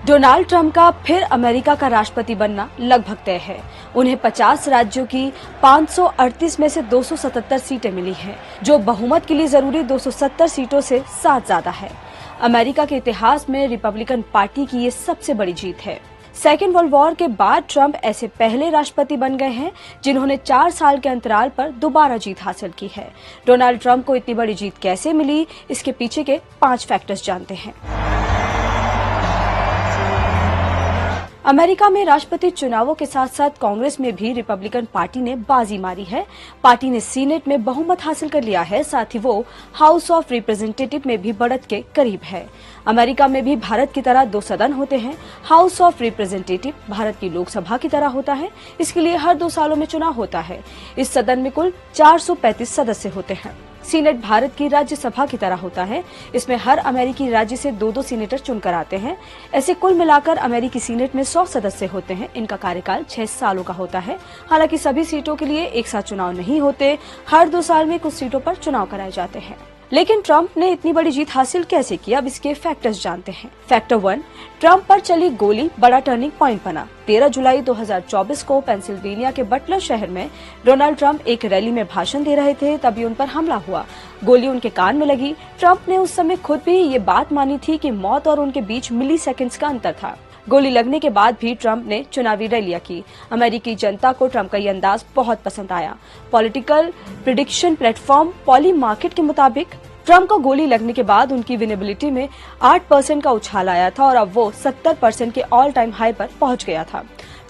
Donald Trump का फिर America का राष्ट्रपति बनना लगभग तय है। उन्हें 50 राज्यों की 538 में से 277 सीटें मिली हैं, जो बहुमत के लिए जरूरी 270 सीटों से 7 ज्यादा है। अमेरिका के इतिहास में रिपब्लिकन पार्टी की ये सबसे बड़ी जीत है। सेकेंड वर्ल्ड वॉर के बाद ट्रंप ऐसे पहले राष्ट्रपति बन गए हैं जिन्होंने 4 साल के अंतराल पर दोबारा जीत हासिल की है। डोनाल्ड ट्रंप को इतनी बड़ी जीत कैसे मिली, इसके पीछे के 5 फैक्टर्स जानते हैं। अमेरिका में राष्ट्रपति चुनावों के साथ साथ कांग्रेस में भी रिपब्लिकन पार्टी ने बाजी मारी है। पार्टी ने सीनेट में बहुमत हासिल कर लिया है, साथ ही वो हाउस ऑफ रिप्रेजेंटेटिव में भी बढ़त के करीब है। अमेरिका में भी भारत की तरह 2 सदन होते हैं। हाउस ऑफ रिप्रेजेंटेटिव भारत की लोकसभा की तरह होता है। इसके लिए हर 2 सालों में चुनाव होता है। इस सदन में कुल 435 सदस्य होते हैं। सीनेट भारत की राज्यसभा की तरह होता है। इसमें हर अमेरिकी राज्य से 2-2 सीनेटर चुनकर आते हैं। ऐसे कुल मिलाकर अमेरिकी सीनेट में 100 सदस्य होते हैं। इनका कार्यकाल 6 सालों का होता है। हालांकि सभी सीटों के लिए एक साथ चुनाव नहीं होते। हर 2 साल में कुछ सीटों पर चुनाव कराए जाते हैं। लेकिन ट्रंप ने इतनी बड़ी जीत हासिल कैसे की, अब इसके फैक्टर्स जानते हैं। फैक्टर 1, ट्रंप पर चली गोली बड़ा टर्निंग पॉइंट बना। 13 जुलाई 2024 को पेंसिल्वेनिया के बटलर शहर में डोनाल्ड ट्रंप एक रैली में भाषण दे रहे थे, तभी उन पर हमला हुआ। गोली उनके कान में लगी। ट्रंप ने उस समय खुद भी ये बात मानी थी कि मौत और उनके बीच मिली सेकेंड्स का अंतर था। गोली लगने के बाद भी ट्रंप ने चुनावी रैलियां की। अमेरिकी जनता को ट्रंप का ये अंदाज बहुत पसंद आया। पॉलिटिकल प्रिडिक्शन प्लेटफॉर्म पॉलीमार्केट के मुताबिक ट्रंप को गोली लगने के बाद उनकी विनेबिलिटी में 8% का उछाल आया था और अब वो 70% के ऑल टाइम हाई पर पहुंच गया था।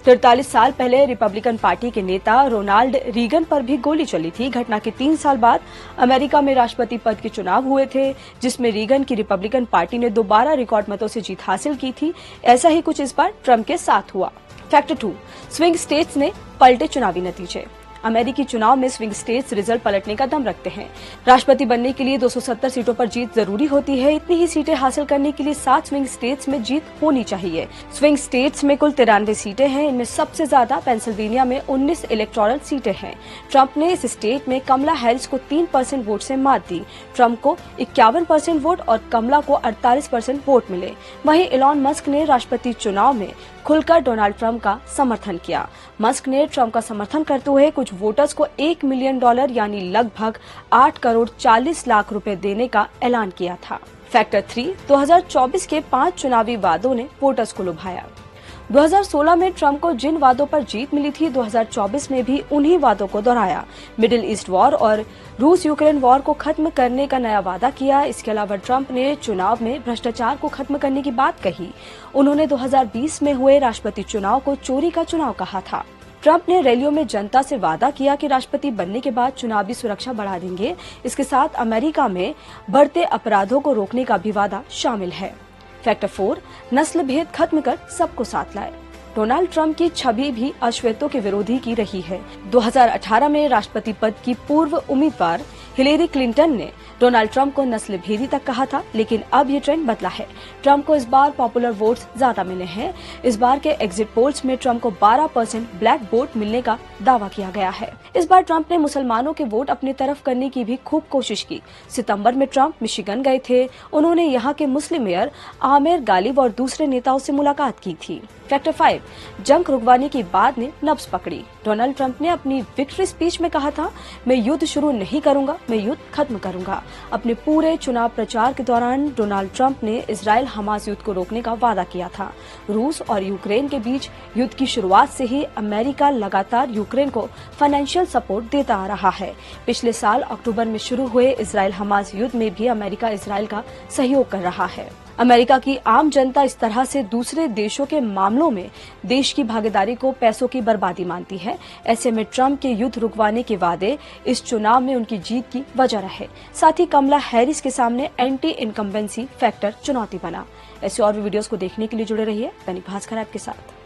43 साल पहले रिपब्लिकन पार्टी के नेता रोनाल्ड रीगन पर भी गोली चली थी। घटना के 3 साल बाद अमेरिका में राष्ट्रपति पद के चुनाव हुए थे, जिसमें रीगन की रिपब्लिकन पार्टी ने दोबारा रिकॉर्ड मतों से जीत हासिल की थी। ऐसा ही कुछ इस बार ट्रंप के साथ हुआ। फैक्टर 2, स्विंग स्टेट्स ने पलटे चुनावी नतीजे। अमेरिकी चुनाव में स्विंग स्टेट्स रिजल्ट पलटने का दम रखते हैं। राष्ट्रपति बनने के लिए 270 सीटों पर जीत जरूरी होती है। इतनी ही सीटें हासिल करने के लिए 7 स्विंग स्टेट्स में जीत होनी चाहिए। स्विंग स्टेट्स में कुल 93 सीटें हैं। इनमें सबसे ज्यादा पेंसिल्वेनिया में 19 इलेक्टोरल सीटें हैं। ट्रंप ने इस स्टेट में कमला हैरिस को 3% वोट से मात दी। ट्रंप को 51% वोट और कमला को 48% वोट मिले। वहीं इलॉन मस्क ने राष्ट्रपति चुनाव में खुलकर डोनाल्ड ट्रंप का समर्थन किया। मस्क ने ट्रंप का समर्थन करते हुए कुछ वोटर्स को $1 मिलियन यानी लगभग 8 करोड़ 40 लाख रुपए देने का ऐलान किया था। फैक्टर 3, 2024 के 5 चुनावी वादों ने वोटर्स को लुभाया। 2016 में ट्रंप को जिन वादों पर जीत मिली थी, 2024 में भी उन्हीं वादों को दोहराया। मिडिल ईस्ट वॉर और रूस यूक्रेन वॉर को खत्म करने का नया वादा किया। इसके अलावा ट्रंप ने चुनाव में भ्रष्टाचार को खत्म करने की बात कही। उन्होंने 2020 में हुए राष्ट्रपति चुनाव को चोरी का चुनाव कहा था। ट्रंप ने रैलियों में जनता से वादा किया कि राष्ट्रपति बनने के बाद चुनावी सुरक्षा बढ़ा देंगे। इसके साथ अमेरिका में बढ़ते अपराधों को रोकने का भी वादा शामिल है। फैक्टर 4, नस्ल भेद खत्म कर सबको साथ लाए। डोनाल्ड ट्रंप की छवि भी अश्वेतों के विरोधी की रही है। 2018 में राष्ट्रपति पद की पूर्व उम्मीदवार हिलेरी क्लिंटन ने डोनाल्ड ट्रंप को नस्ल भेदी तक कहा था, लेकिन अब ये ट्रेंड बदला है। ट्रंप को इस बार पॉपुलर वोट्स ज्यादा मिले हैं। इस बार के एग्जिट पोल्स में ट्रंप को 12% ब्लैक वोट मिलने का दावा किया गया है। इस बार ट्रंप ने मुसलमानों के वोट अपनी तरफ करने की भी खूब कोशिश की। सितंबर में ट्रंप मिशिगन गए थे। उन्होंने यहाँ के मुस्लिम मेयर आमिर गालिब और दूसरे नेताओं से मुलाकात की थी। फैक्टर 5, जंग रुकवाने की बात ने नब्ज पकड़ी। डोनाल्ड ट्रंप ने अपनी विक्ट्री स्पीच में कहा था, मैं युद्ध शुरू नहीं करूंगा, मैं युद्ध खत्म करूंगा। अपने पूरे चुनाव प्रचार के दौरान डोनाल्ड ट्रंप ने इजराइल हमास युद्ध को रोकने का वादा किया था। रूस और यूक्रेन के बीच युद्ध की शुरुआत से ही अमेरिका लगातार यूक्रेन को फाइनेंशियल सपोर्ट देता आ रहा है। पिछले साल अक्टूबर में शुरू हुए इजराइल हमास युद्ध में भी अमेरिका इजराइल का सहयोग कर रहा है। अमेरिका की आम जनता इस तरह से दूसरे देशों के मामलों में देश की भागीदारी को पैसों की बर्बादी मानती है। ऐसे में ट्रंप के युद्ध रुकवाने के वादे इस चुनाव में उनकी जीत की वजह रहे। साथ ही कमला हैरिस के सामने एंटी इनकम्बेंसी फैक्टर चुनौती बना। ऐसे और भी वीडियोस को देखने के लिए जुड़े रहिए दैनिक भास्कर ऐप के साथ।